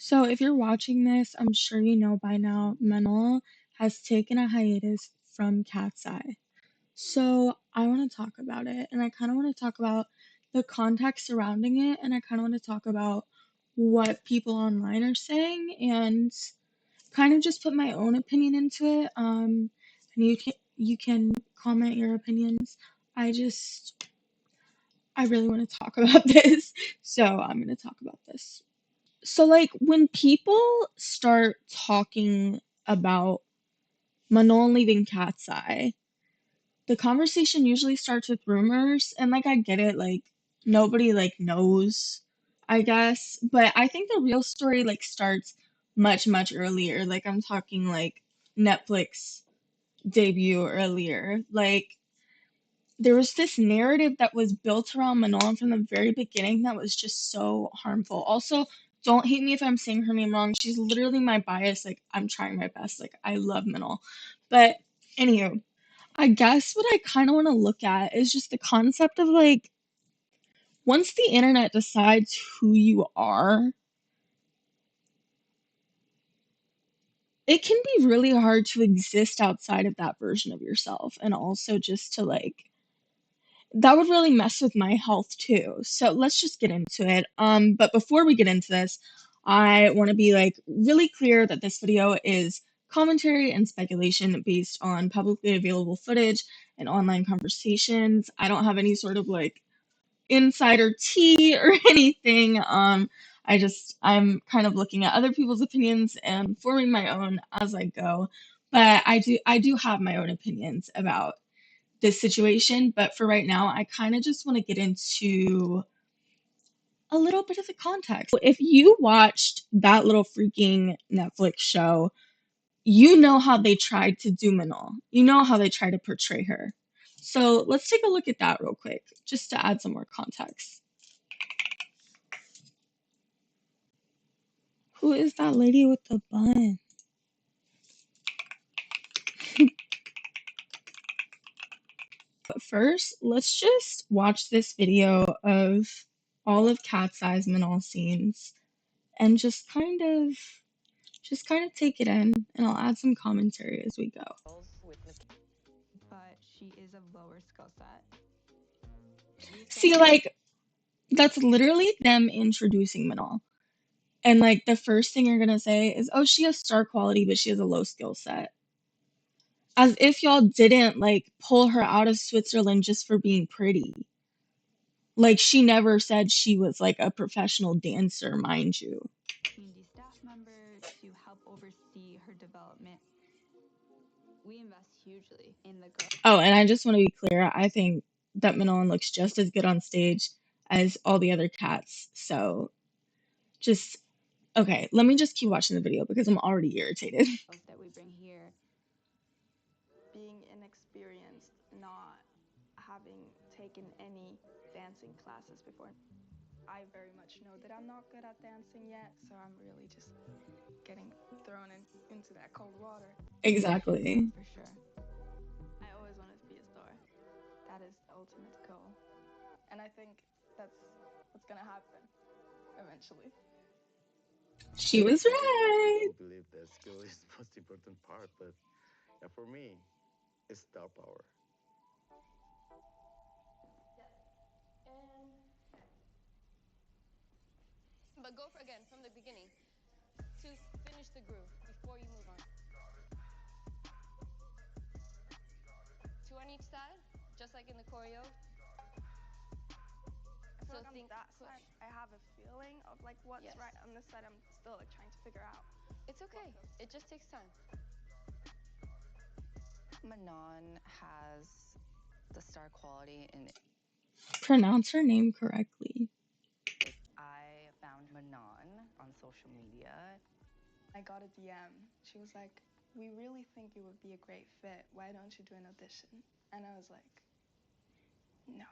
So if you're watching this, I'm sure you know by now, Manon has taken a hiatus from KATSEYE. So I want to talk about it, and I kind of want to talk about the context surrounding it, and I kind of want to talk about what people online are saying, and kind of just put my own opinion into it. And you can comment your opinions. I really want to talk about this, so I'm gonna talk about this. So, like, when people start talking about Manon leaving Cat's Eye, the conversation usually starts with rumors, and, like, I get it, like, nobody, like, knows, I guess, but I think the real story, like, starts much, much earlier, like, I'm talking, like, Netflix debut earlier, like, there was this narrative that was built around Manon from the very beginning that was just so harmful. Also, don't hate me if I'm saying her name wrong. She's literally my bias. Like, I'm trying my best. Like, I love Manon. But, anywho, I guess what I kind of want to look at is just the concept of like, once the internet decides who you are, it can be really hard to exist outside of that version of yourself. And also just to like, that would really mess with my health too. So let's just get into it. But before we get into this, I want to be like really clear that this video is commentary and speculation based on publicly available footage and online conversations. I don't have any sort of like insider tea or anything. I'm kind of looking at other people's opinions and forming my own as I go. But I do have my own opinions about this situation, but for right now, I kind of just want to get into a little bit of the context. If you watched that little freaking Netflix show, you know how they tried to do Manon. You know how they tried to portray her. So let's take a look at that real quick, just to add some more context. Who is that lady with the bun? But first, let's just watch this video of all of KATSEYE's Manon scenes and just kind of take it in, and I'll add some commentary as we go. But she is of lower skill set. See, like, that's literally them introducing Manon. And, like, the first thing you're gonna say is, oh, she has star quality, but she has a low skill set. As if y'all didn't, like, pull her out of Switzerland just for being pretty. Like, she never said she was, like, a professional dancer, mind you. Community staff member to help oversee her development. We invest hugely in the girl. Oh, and I just want to be clear, I think that Manon looks just as good on stage as all the other cats, so just okay, let me just keep watching the video because I'm already irritated. That we bring here. Being inexperienced, not having taken any dancing classes before, I very much know that I'm not good at dancing yet, so I'm really just getting thrown into that cold water. Exactly. For sure. I always wanted to be a star. That is the ultimate goal. And I think that's what's gonna happen eventually. She was right. I believe that skill is the most important part, but yeah, for me, it's star power. But go again from the beginning to finish the groove before you move on. Two on each side, just like in the choreo. So like that side, I have a feeling of like what's right. On this side, I'm still like trying to figure out. It's okay. It just takes time. Manon has the star quality in. Pronounce her name correctly. I found Manon on social media. I got a DM. She was like, "We really think you would be a great fit. Why don't you do an audition?" And I was like, "No."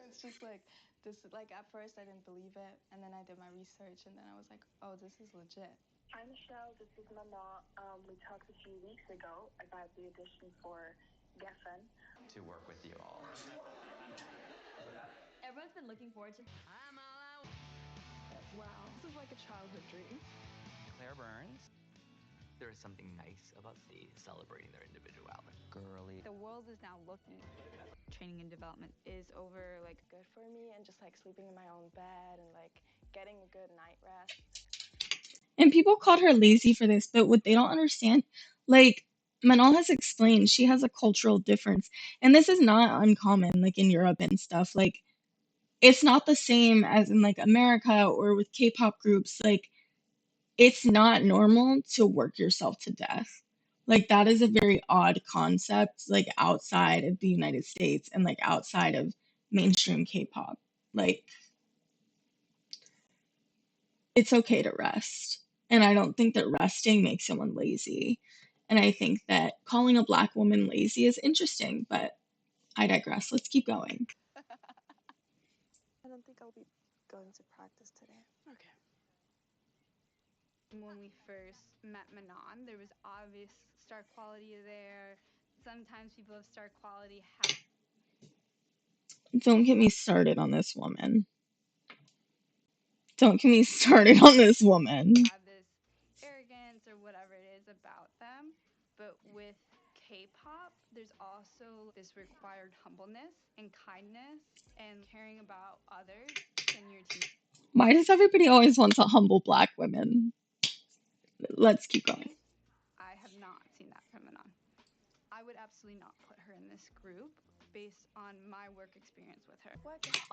It's just like this. Like at first, I didn't believe it, and then I did my research, and then I was like, "Oh, this is legit." Hi, Michelle. This is Manon. We talked a few weeks ago about the audition for Geffen. To work with you all. Everyone's been looking forward to. Wow, this is like a childhood dream. Claire Burns. There is something nice about celebrating their individuality. Girly. The world is now looking. Training and development is over, like, Good for me, and just like sleeping in my own bed and like getting a good night rest. And people called her lazy for this, but what they don't understand, like Manon has explained, she has a cultural difference. And this is not uncommon, like in Europe and stuff. Like, it's not the same as in like America or with K-pop groups. Like, it's not normal to work yourself to death. Like, that is a very odd concept, like outside of the United States and like outside of mainstream K-pop. Like, it's okay to rest. And I don't think that resting makes someone lazy. And I think that calling a black woman lazy is interesting, but I digress. Let's keep going. I don't think I'll be going to practice today. Okay. When we first met Manon, there was obvious star quality there. Sometimes people of star quality have Don't get me started on this woman. Don't get me started on this woman. this arrogance or whatever it is about them. But with K-pop, there's also this required humbleness and kindness and caring about others and your team. Why does everybody always want to humble black women? Let's keep going. I have not seen that from Manon. I would absolutely not put her in this group based on my work experience with her.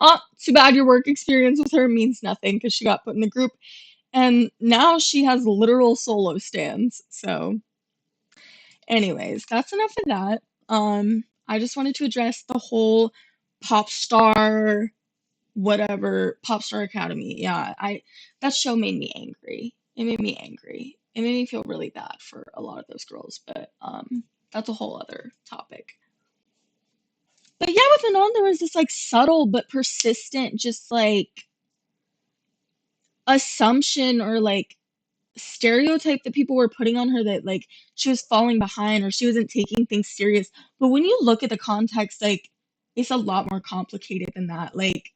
Oh, too bad your work experience with her means nothing because she got put in the group. And now she has literal solo stands. So, anyways, that's enough of that. I just wanted to address the whole pop star, whatever, pop star academy. Yeah, that show made me angry. It made me angry. It made me feel really bad for a lot of those girls, but that's a whole other topic. But yeah, with Manon, there was this like subtle but persistent, just like assumption or like stereotype that people were putting on her that like she was falling behind or she wasn't taking things serious. But when you look at the context, like it's a lot more complicated than that. Like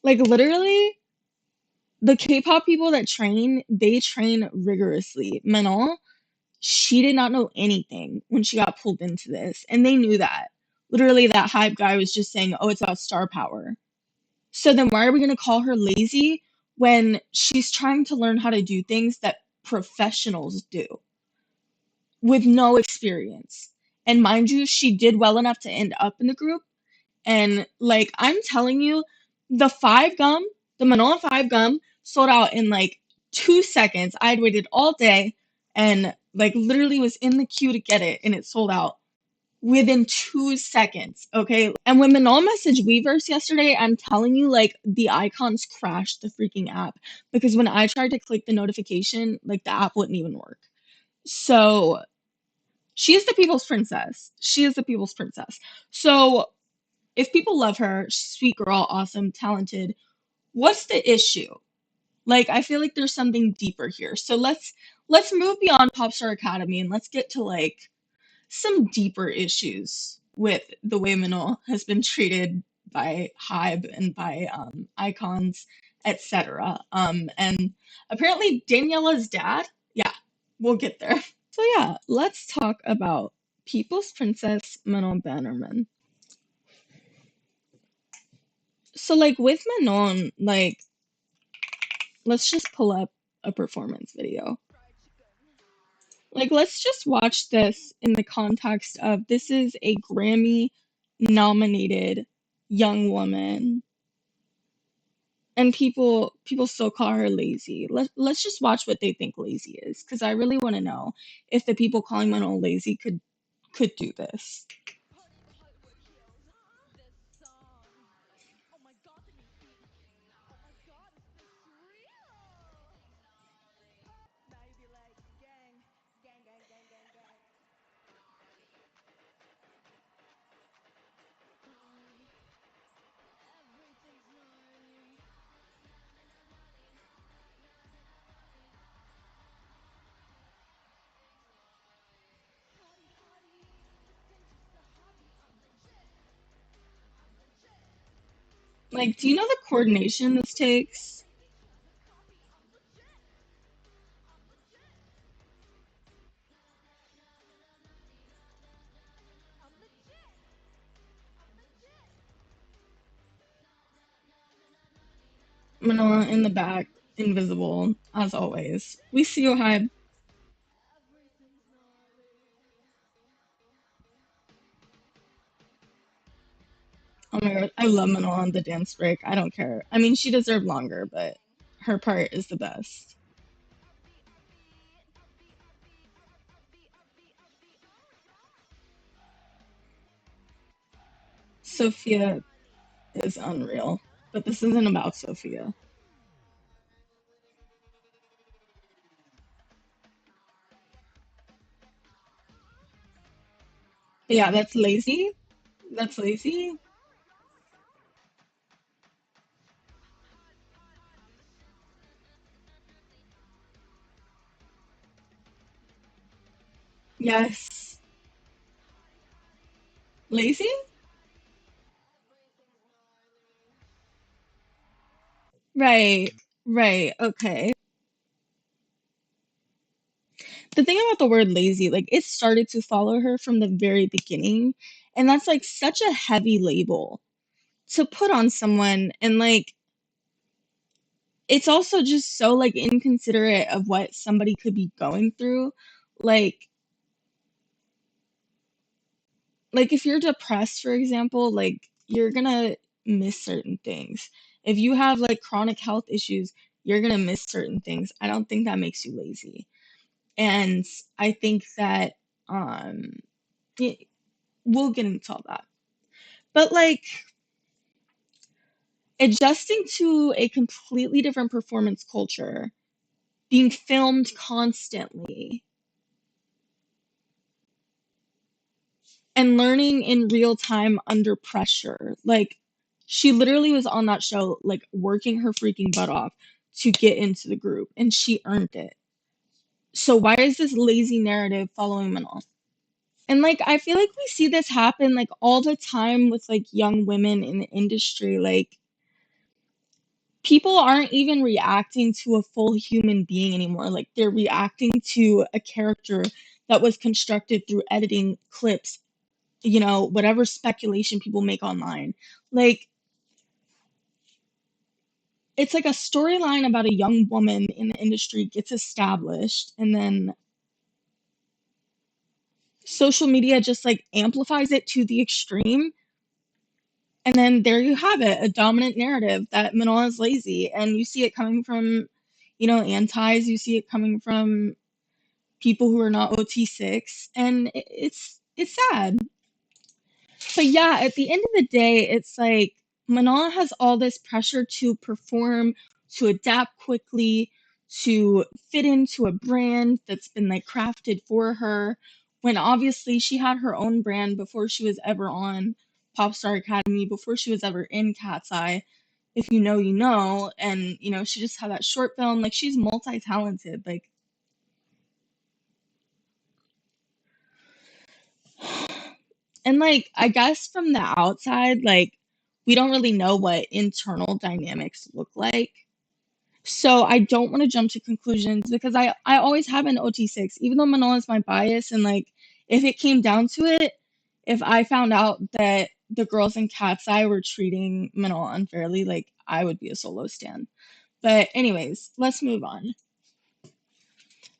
literally, the K-pop people that train, they train rigorously. Manon, she did not know anything when she got pulled into this, and they knew that. Literally, that hype guy was just saying, "Oh, it's about star power." So then why are we going to call her lazy when she's trying to learn how to do things that professionals do with no experience? And mind you, she did well enough to end up in the group. And like I'm telling you, the five gum, the Manon five gum sold out in like 2 seconds. I had waited all day and like literally was in the queue to get it and it sold out within 2 seconds. Okay. And when Manon messaged Weverse yesterday, I'm telling you, like the icons crashed the freaking app because when I tried to click the notification, like the app wouldn't even work. So she is the people's princess. She is the people's princess. So if people love her, sweet girl, awesome, talented, what's the issue? Like I feel like there's something deeper here. So let's move beyond Popstar Academy and let's get to like some deeper issues with the way Manon has been treated by Hybe and by icons, etc. And apparently Daniela's dad. Yeah, we'll get there. So yeah, let's talk about People's Princess Manon Bannerman. So like with Manon, like let's just pull up a performance video. Like, let's just watch this in the context of this is a Grammy nominated young woman and people still call her lazy. Let's just watch what they think lazy is because I really want to know if the people calling Manon lazy could do this. Like, do you know the coordination this takes? Manoa in the back, invisible, as always. We see you, Hyde. Oh my god, I love Manoa on the dance break. I don't care. I mean, she deserved longer, but her part is the best. Sophia is unreal, but this isn't about Sophia. But yeah, that's lazy. That's lazy. Yes. Lazy? Right. Right. Okay. The thing about the word lazy, like it started to follow her from the very beginning, and that's like such a heavy label to put on someone, and like it's also just so like inconsiderate of what somebody could be going through. Like like if you're depressed, for example, like you're gonna miss certain things. If you have like chronic health issues, you're gonna miss certain things. I don't think that makes you lazy. And I think that um it, we'll get into all that. But like adjusting to a completely different performance culture, being filmed constantly, and learning in real time under pressure. Like she literally was on that show, like working her freaking butt off to get into the group, and she earned it. So why is this lazy narrative following Manal? And like I feel like we see this happen like all the time with like young women in the industry. Like people aren't even reacting to a full human being anymore. Like they're reacting to a character that was constructed through editing clips, whatever speculation people make online. Like it's like a storyline about a young woman in the industry gets established, and then social media just like amplifies it to the extreme. And then there you have it, a dominant narrative that Manoa is lazy. And you see it coming from, antis, you see it coming from people who are not OT6, and it's sad. But yeah, at the end of the day, it's like Manon has all this pressure to perform, to adapt quickly, to fit into a brand that's been like crafted for her. When obviously she had her own brand before she was ever on Popstar Academy, before she was ever in Cat's Eye. If you know, you know. And, she just had that short film. Like she's multi-talented. Like, and like, I guess from the outside, like, we don't really know what internal dynamics look like. So I don't want to jump to conclusions because I always have an OT6, even though Manon is my bias. And like, if it came down to it, if I found out that the girls in Cat's Eye were treating Manon unfairly, like, I would be a solo stan. But anyways, let's move on.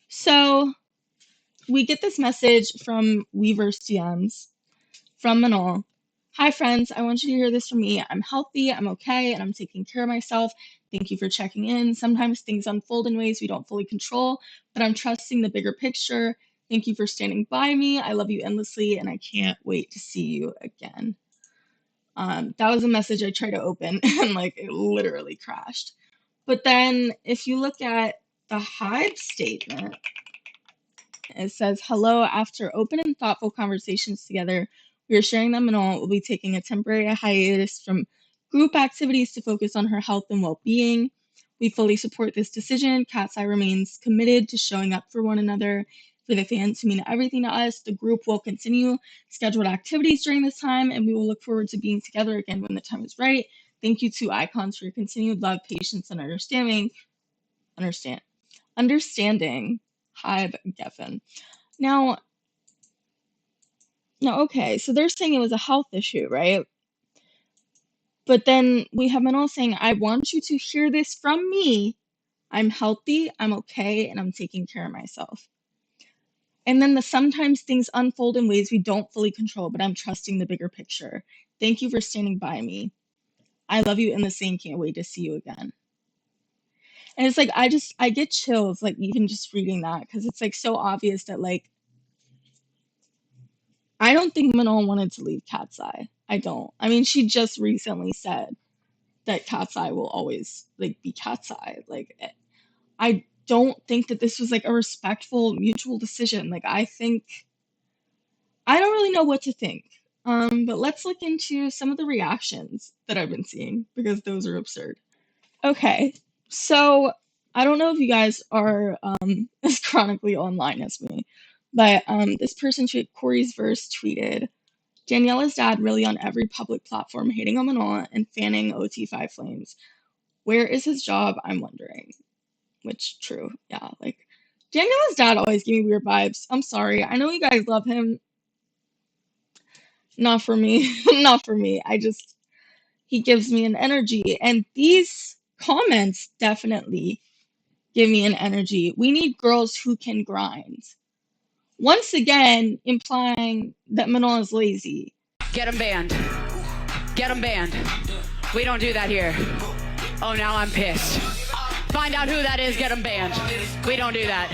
So we get this message from Weaver's DMs from Manon. Hi, friends. I want you to hear this from me. I'm healthy, I'm okay, and I'm taking care of myself. Thank you for checking in. Sometimes things unfold in ways we don't fully control, but I'm trusting the bigger picture. Thank you for standing by me. I love you endlessly, and I can't wait to see you again. That was a message I tried to open, and like it literally crashed. But then if you look at the Hive statement, it says, hello, after open and thoughtful conversations together, we are sharing them and all will be taking a temporary hiatus from group activities to focus on her health and well-being. We fully support this decision. Cat's Eye remains committed to showing up for one another, for the fans who mean everything to us. The group will continue scheduled activities during this time, and we will look forward to being together again when the time is right. Thank you to icons for your continued love, patience, and understanding. Hi, Geffen. Now, okay, so they're saying it was a health issue, right? But then we have Manon saying, I want you to hear this from me. I'm healthy, I'm okay, and I'm taking care of myself. And then sometimes things unfold in ways we don't fully control, but I'm trusting the bigger picture. Thank you for standing by me. I love you in the same, can't wait to see you again. And it's like, I get chills, like, even just reading that, because it's like so obvious that, like, I don't think Manon wanted to leave KATSEYE. I don't. I mean, she just recently said that KATSEYE will always, like, be KATSEYE. Like, I don't think that this was, like, a respectful, mutual decision. Like, I don't really know what to think. But let's look into some of the reactions that I've been seeing, because those are absurd. Okay, so I don't know if you guys are as chronically online as me, but this person tweeted, Corey's verse tweeted, Daniela's dad really on every public platform hating on Manon and fanning OT5 flames. Where is his job? I'm wondering. Which, true, yeah, like, Daniela's dad always gave me weird vibes. I'm sorry. I know you guys love him. Not for me. Not for me. He gives me an energy. And these comments definitely give me an energy. We need girls who can grind. Once again, implying that Manon is lazy. Get him banned. Get him banned. We don't do that here. Oh, now I'm pissed. Find out who that is, get him banned. We don't do that.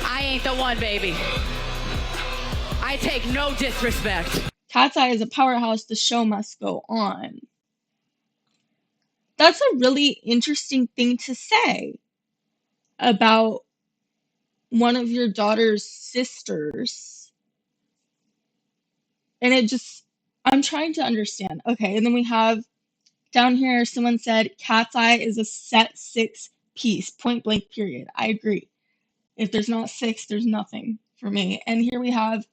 I ain't the one, baby. I take no disrespect. KATSEYE is a powerhouse. The show must go on. That's a really interesting thing to say about one of your daughter's sisters. And I'm trying to understand. Okay, and then we have down here, someone said, KATSEYE is a set 6 piece, point blank, period. I agree. If there's not 6, there's nothing for me. And here we have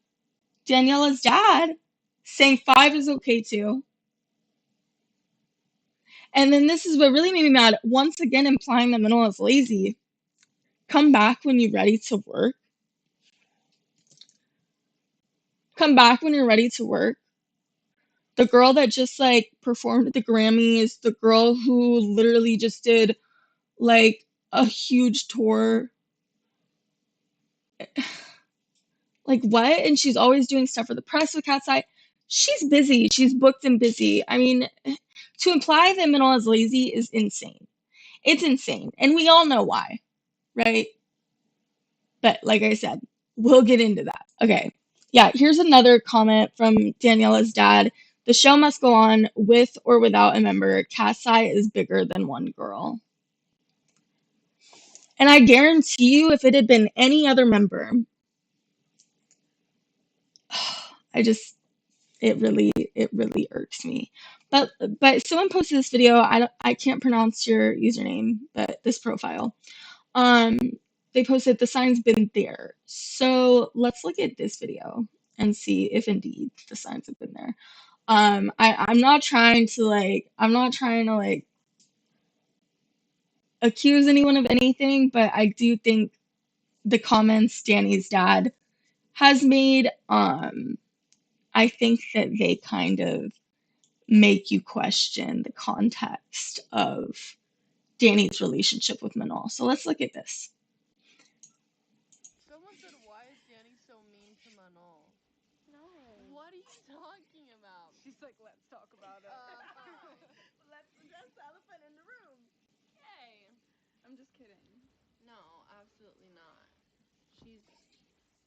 Daniela's dad saying 5 is okay too. And then this is what really made me mad. Once again, implying that Manon is lazy. Come back when you're ready to work. Come back when you're ready to work. The girl that just like performed at the Grammys, the girl who literally just did like a huge tour. Like what? And she's always doing stuff for the press with KATSEYE. She's busy. She's booked and busy. I mean, to imply that Manon is lazy is insane. It's insane. And we all know why, right? But like I said, we'll get into that. Okay. Yeah, here's another comment from Daniela's dad. The show must go on with or without a member. KATSEYE is bigger than one girl. And I guarantee you, if it had been any other member, it really irks me. But someone posted this video. I can't pronounce your username, but this profile. They posted the sign's been there. So let's look at this video and see if indeed the signs have been there. I'm not trying to like accuse anyone of anything, but I do think the comments Danny's dad has made, I think that they kind of make you question the context of Danny's relationship with Manon. So let's look at this. Someone said, why is Danny so mean to Manon? No. What are you talking about? She's like, let's talk about it. Let's address the elephant in the room. Okay. I'm just kidding. No, absolutely not. She's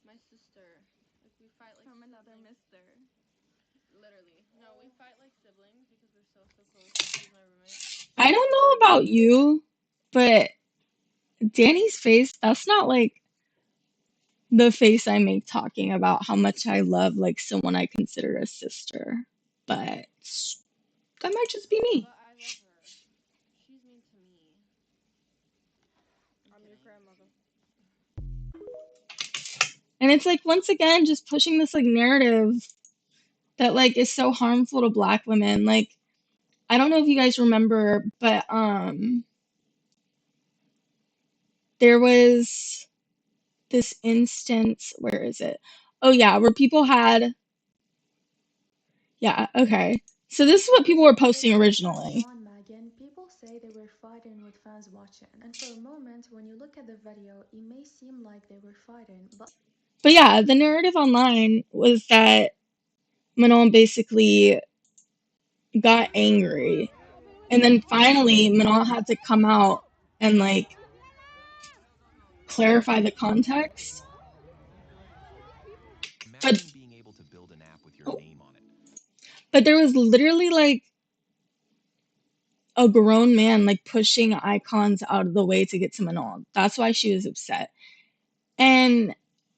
my sister. Like, we fight like From another siblings. mister. Literally. No, we fight like siblings because we're so close. Like, she's my roommate. I don't know about you, but Danny's face, that's not like the face I make talking about how much I love like someone I consider a sister. But that might just be me. But I love her. She's mean to me. I'm your grandmother. And it's like once again just pushing this like narrative that like is so harmful to Black women. Like, I don't know if you guys remember, but there was this instance, where is it? Oh yeah, where people had, yeah, okay. So this is what people were posting originally. On Megan, people say they were fighting with fans watching, and for a moment, when you look at the video, it may seem like they were fighting, But yeah, the narrative online was that Manon basically got angry, and then finally Manon had to come out and like clarify the context. But but there was literally like a grown man like pushing icons out of the way to get to Manon. That's why she was upset. And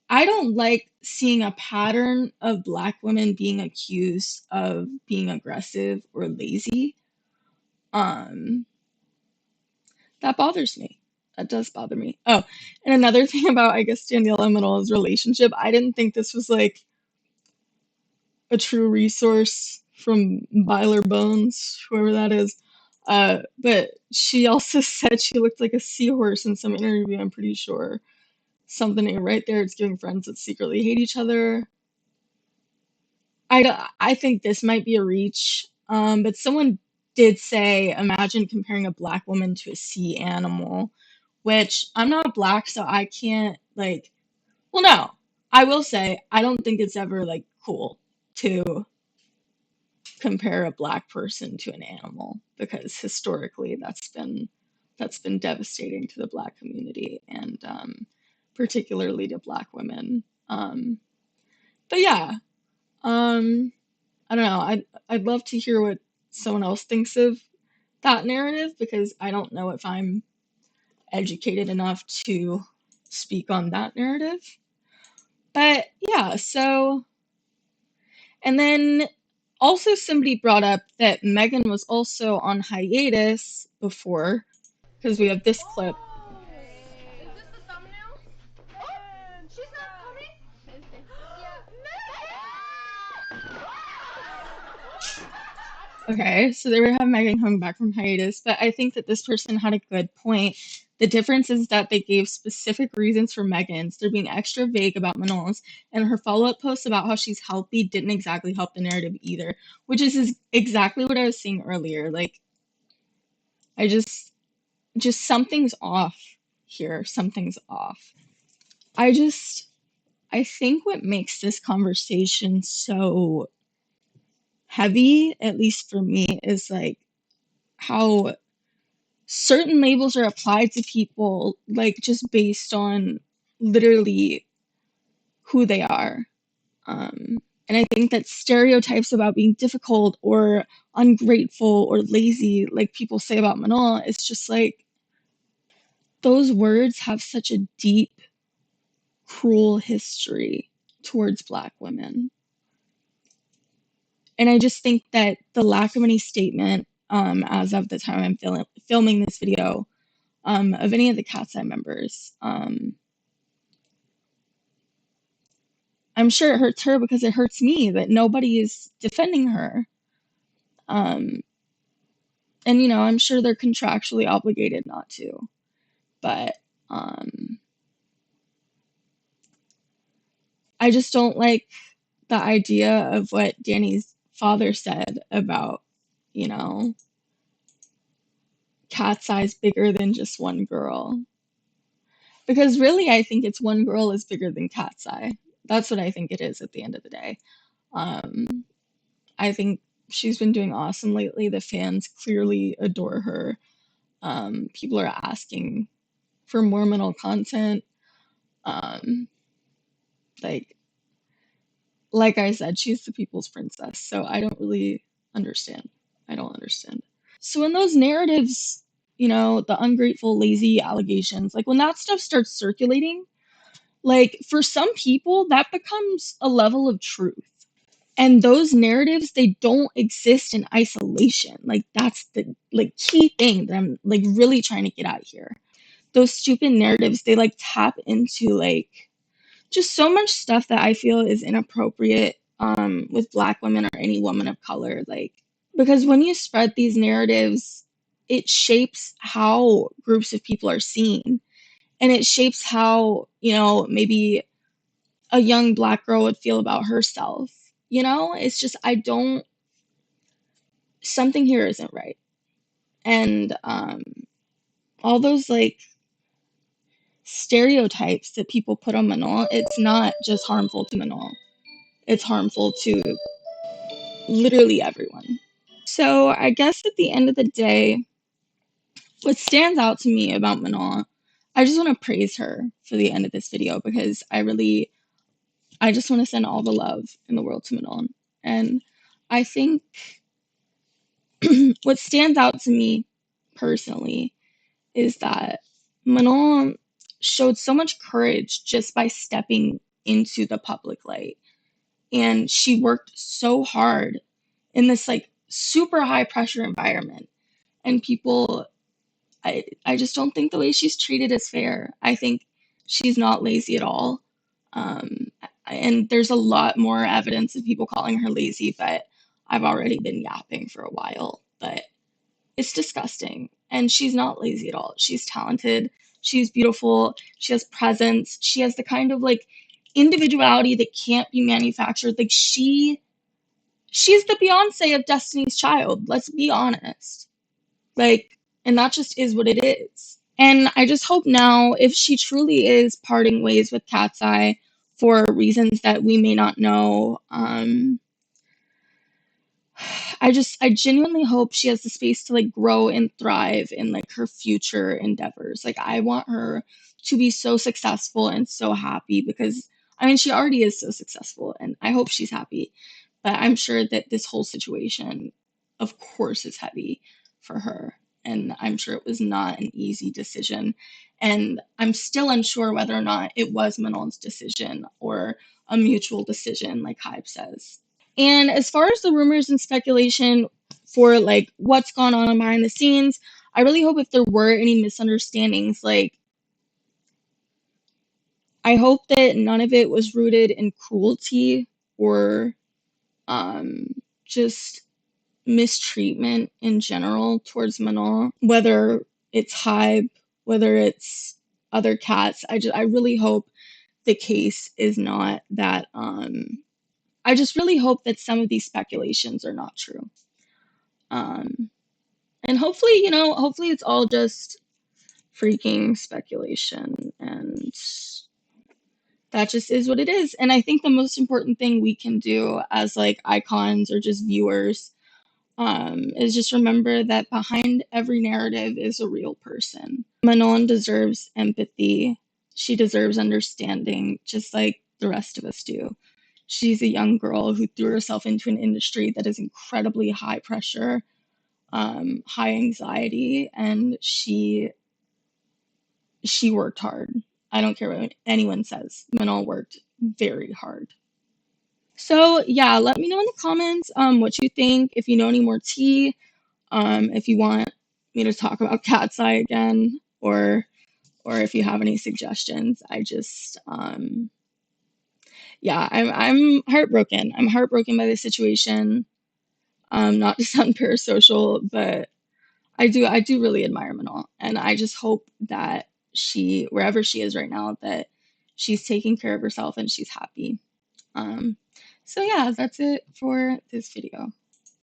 I don't like seeing a pattern of Black women being accused of being aggressive or lazy. Um, that bothers me. That does bother me. Oh, and another thing about, I guess, Danielle and Manola's relationship, I didn't think this was like a true resource from Byler Bones, whoever that is. But she also said she looked like a seahorse in some interview, I'm pretty sure. Something right there, it's giving friends that secretly hate each other. I think this might be a reach, but someone did say, imagine comparing a Black woman to a sea animal, which I'm not Black, so I can't, like, well, no, I will say, I don't think it's ever, like, cool to compare a Black person to an animal, because historically that's been devastating to the Black community, and particularly to Black women. But yeah, um, I don't know. I'd love to hear what someone else thinks of that narrative, because I don't know if I'm educated enough to speak on that narrative. But yeah, so, and then also somebody brought up that Megan was also on hiatus before, because we have this clip. Is this the thumbnail? She's not coming? Okay, so they were having Megan coming back from hiatus, but I think that this person had a good point. The difference is that they gave specific reasons for Megan's. They're being extra vague about Manon's, and her follow-up post about how she's healthy didn't exactly help the narrative either, which is exactly what I was saying earlier. Like, I just something's off here. Something's off. I think what makes this conversation so heavy, at least for me, is like how certain labels are applied to people, like just based on literally who they are. And I think that stereotypes about being difficult or ungrateful or lazy, like people say about Manon, it's just like those words have such a deep, cruel history towards Black women. And I just think that the lack of any statement, as of the time I'm filming this video, of any of the KATSEYE members, I'm sure it hurts her because it hurts me that nobody is defending her. And, you know, I'm sure they're contractually obligated not to. But I just don't like the idea of what Danny's father said about, you know, KATSEYE's bigger than just one girl. Because really, I think it's one girl is bigger than KATSEYE. That's what I think it is at the end of the day. I think she's been doing awesome lately. The fans clearly adore her. People are asking for more Manon content. Um, like, like I said, she's the people's princess. So I don't really understand. I don't understand. So when those narratives, you know, the ungrateful, lazy allegations, like when that stuff starts circulating, like for some people, that becomes a level of truth. And those narratives, they don't exist in isolation. Like that's the like key thing that I'm like really trying to get at here. Those stupid narratives, they like tap into like just so much stuff that I feel is inappropriate, with Black women or any woman of color, like, because when you spread these narratives, it shapes how groups of people are seen, and it shapes how, you know, maybe a young Black girl would feel about herself. You know, it's just, I don't, something here isn't right. And all those like stereotypes that people put on Manon, it's not just harmful to Manon, it's harmful to literally everyone. So I guess at the end of the day, what stands out to me about Manon, I just want to praise her for the end of this video, because I just want to send all the love in the world to Manon. And I think what stands out to me personally is that Manon showed so much courage just by stepping into the public light. And she worked so hard in this like super high pressure environment. And people, I just don't think the way she's treated is fair. I think she's not lazy at all. And there's a lot more evidence of people calling her lazy, but I've already been yapping for a while. But it's disgusting. And she's not lazy at all. She's talented. She's beautiful. She has presence. She has the kind of like individuality that can't be manufactured. Like she's the Beyonce of Destiny's Child. Let's be honest. Like, and that just is what it is. And I just hope now, if she truly is parting ways with KATSEYE for reasons that we may not know, I genuinely hope she has the space to like grow and thrive in like her future endeavors. Like I want her to be so successful and so happy, because I mean she already is so successful, and I hope she's happy. But I'm sure that this whole situation of course is heavy for her, and I'm sure it was not an easy decision. And I'm still unsure whether or not it was Manon's decision or a mutual decision like Hype says. And as far as the rumors and speculation for like what's gone on behind the scenes, I really hope if there were any misunderstandings, like I hope that none of it was rooted in cruelty or just mistreatment in general towards Manon, whether it's Hybe, whether it's other cats. I really hope the case is not that I just really hope that some of these speculations are not true. And hopefully, you know, hopefully it's all just freaking speculation, and that just is what it is. And I think the most important thing we can do as like icons or just viewers is just remember that behind every narrative is a real person. Manon deserves empathy. She deserves understanding, just like the rest of us do. She's a young girl who threw herself into an industry that is incredibly high pressure, high anxiety, and she worked hard. I don't care what anyone says. Manon worked very hard. So yeah, let me know in the comments what you think. If you know any more tea, if you want me to talk about KATSEYE again, or if you have any suggestions. I just yeah, I'm heartbroken. I'm heartbroken by the situation. Not to sound parasocial, but I do really admire Manon, and I just hope that she, wherever she is right now, that she's taking care of herself and she's happy. Um, so yeah, that's it for this video.